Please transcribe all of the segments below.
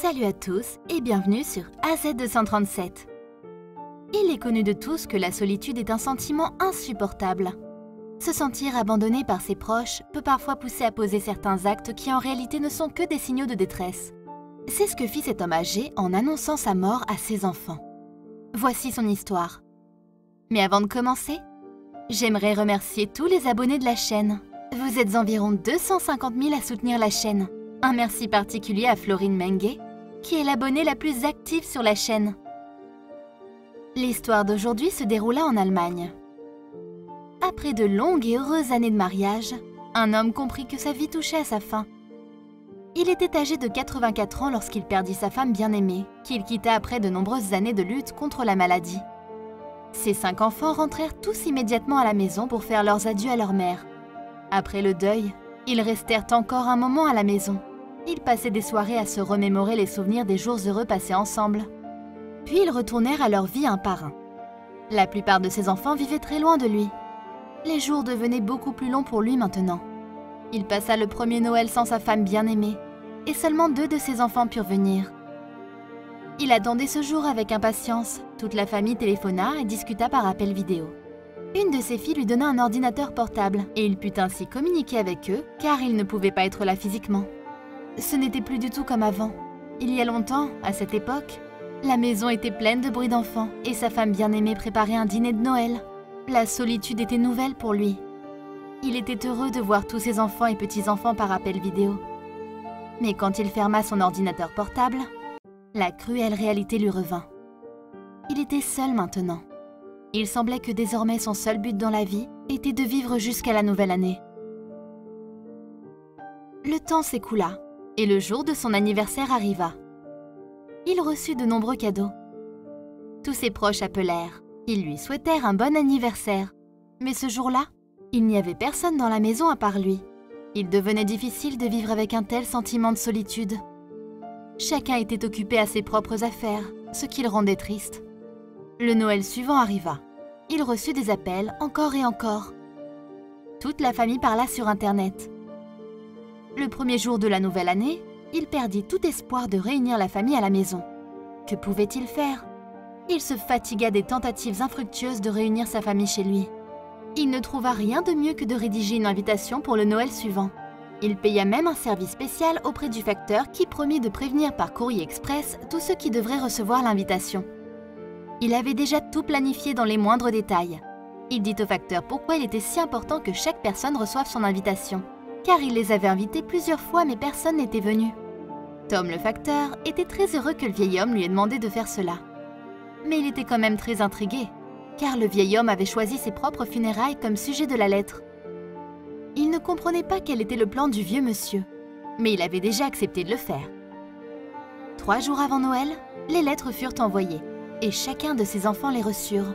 Salut à tous et bienvenue sur AZ237. Il est connu de tous que la solitude est un sentiment insupportable. Se sentir abandonné par ses proches peut parfois pousser à poser certains actes qui en réalité ne sont que des signaux de détresse. C'est ce que fit cet homme âgé en annonçant sa mort à ses enfants. Voici son histoire. Mais avant de commencer, j'aimerais remercier tous les abonnés de la chaîne. Vous êtes environ 250 000 à soutenir la chaîne. Un merci particulier à Florine Mengue, qui est l'abonnée la plus active sur la chaîne. L'histoire d'aujourd'hui se déroula en Allemagne. Après de longues et heureuses années de mariage, un homme comprit que sa vie touchait à sa fin. Il était âgé de 84 ans lorsqu'il perdit sa femme bien-aimée, qu'il quitta après de nombreuses années de lutte contre la maladie. Ses 5 enfants rentrèrent tous immédiatement à la maison pour faire leurs adieux à leur mère. Après le deuil, ils restèrent encore un moment à la maison. Ils passaient des soirées à se remémorer les souvenirs des jours heureux passés ensemble. Puis ils retournèrent à leur vie un par un. La plupart de ses enfants vivaient très loin de lui. Les jours devenaient beaucoup plus longs pour lui maintenant. Il passa le premier Noël sans sa femme bien-aimée, et seulement 2 de ses enfants purent venir. Il attendait ce jour avec impatience. Toute la famille téléphona et discuta par appel vidéo. Une de ses filles lui donna un ordinateur portable, et il put ainsi communiquer avec eux, car il ne pouvait pas être là physiquement. Ce n'était plus du tout comme avant. Il y a longtemps, à cette époque, la maison était pleine de bruit d'enfants et sa femme bien-aimée préparait un dîner de Noël. La solitude était nouvelle pour lui. Il était heureux de voir tous ses enfants et petits-enfants par appel vidéo. Mais quand il ferma son ordinateur portable, la cruelle réalité lui revint. Il était seul maintenant. Il semblait que désormais son seul but dans la vie était de vivre jusqu'à la nouvelle année. Le temps s'écoula. Et le jour de son anniversaire arriva. Il reçut de nombreux cadeaux. Tous ses proches appelèrent. Ils lui souhaitèrent un bon anniversaire. Mais ce jour-là, il n'y avait personne dans la maison à part lui. Il devenait difficile de vivre avec un tel sentiment de solitude. Chacun était occupé à ses propres affaires, ce qui le rendait triste. Le Noël suivant arriva. Il reçut des appels encore et encore. Toute la famille parla sur Internet. Le premier jour de la nouvelle année, il perdit tout espoir de réunir la famille à la maison. Que pouvait-il faire? Il se fatigua des tentatives infructueuses de réunir sa famille chez lui. Il ne trouva rien de mieux que de rédiger une invitation pour le Noël suivant. Il paya même un service spécial auprès du facteur qui promit de prévenir par courrier express tous ceux qui devraient recevoir l'invitation. Il avait déjà tout planifié dans les moindres détails. Il dit au facteur pourquoi il était si important que chaque personne reçoive son invitation. Car il les avait invités plusieurs fois mais personne n'était venu. Tom le facteur était très heureux que le vieil homme lui ait demandé de faire cela. Mais il était quand même très intrigué, car le vieil homme avait choisi ses propres funérailles comme sujet de la lettre. Il ne comprenait pas quel était le plan du vieux monsieur, mais il avait déjà accepté de le faire. 3 jours avant Noël, les lettres furent envoyées, et chacun de ses enfants les reçurent.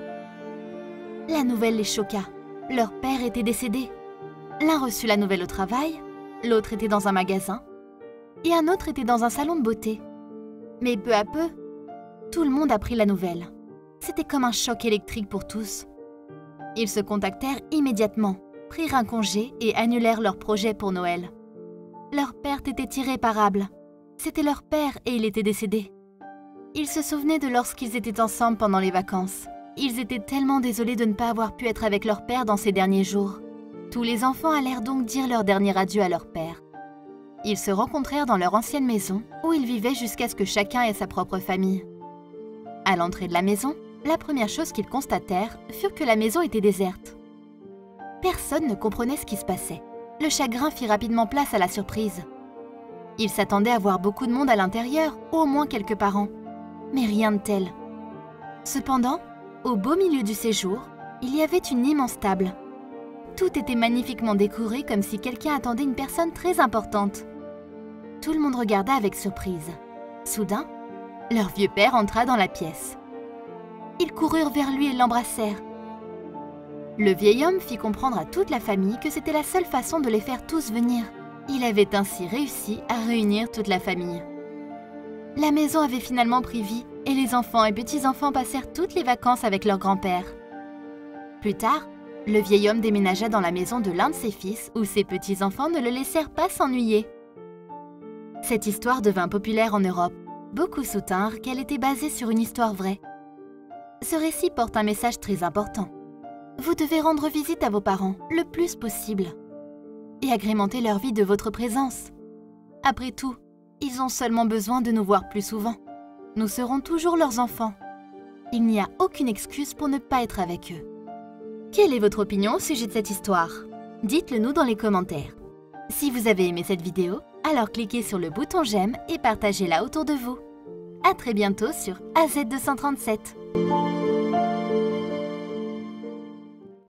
La nouvelle les choqua. Leur père était décédé. L'un reçut la nouvelle au travail, l'autre était dans un magasin, et un autre était dans un salon de beauté. Mais peu à peu, tout le monde apprit la nouvelle. C'était comme un choc électrique pour tous. Ils se contactèrent immédiatement, prirent un congé et annulèrent leur projet pour Noël. Leur perte était irréparable. C'était leur père et il était décédé. Ils se souvenaient de lorsqu'ils étaient ensemble pendant les vacances. Ils étaient tellement désolés de ne pas avoir pu être avec leur père dans ces derniers jours. Tous les enfants allèrent donc dire leur dernier adieu à leur père. Ils se rencontrèrent dans leur ancienne maison, où ils vivaient jusqu'à ce que chacun ait sa propre famille. À l'entrée de la maison, la première chose qu'ils constatèrent fut que la maison était déserte. Personne ne comprenait ce qui se passait. Le chagrin fit rapidement place à la surprise. Ils s'attendaient à voir beaucoup de monde à l'intérieur, ou au moins quelques parents. Mais rien de tel. Cependant, au beau milieu du séjour, il y avait une immense table. Tout était magnifiquement décoré comme si quelqu'un attendait une personne très importante. Tout le monde regarda avec surprise. Soudain, leur vieux père entra dans la pièce. Ils coururent vers lui et l'embrassèrent. Le vieil homme fit comprendre à toute la famille que c'était la seule façon de les faire tous venir. Il avait ainsi réussi à réunir toute la famille. La maison avait finalement pris vie et les enfants et petits-enfants passèrent toutes les vacances avec leur grand-père. Plus tard, le vieil homme déménagea dans la maison de l'un de ses fils où ses petits-enfants ne le laissèrent pas s'ennuyer. Cette histoire devint populaire en Europe Beaucoup soutinrent qu'elle était basée sur une histoire vraie. Ce récit porte un message très important. Vous devez rendre visite à vos parents le plus possible et agrémenter leur vie de votre présence. Après tout, ils ont seulement besoin de nous voir plus souvent. Nous serons toujours leurs enfants. Il n'y a aucune excuse pour ne pas être avec eux. Quelle est votre opinion au sujet de cette histoire? Dites-le nous dans les commentaires. Si vous avez aimé cette vidéo, alors cliquez sur le bouton j'aime et partagez-la autour de vous. À très bientôt sur AZ237.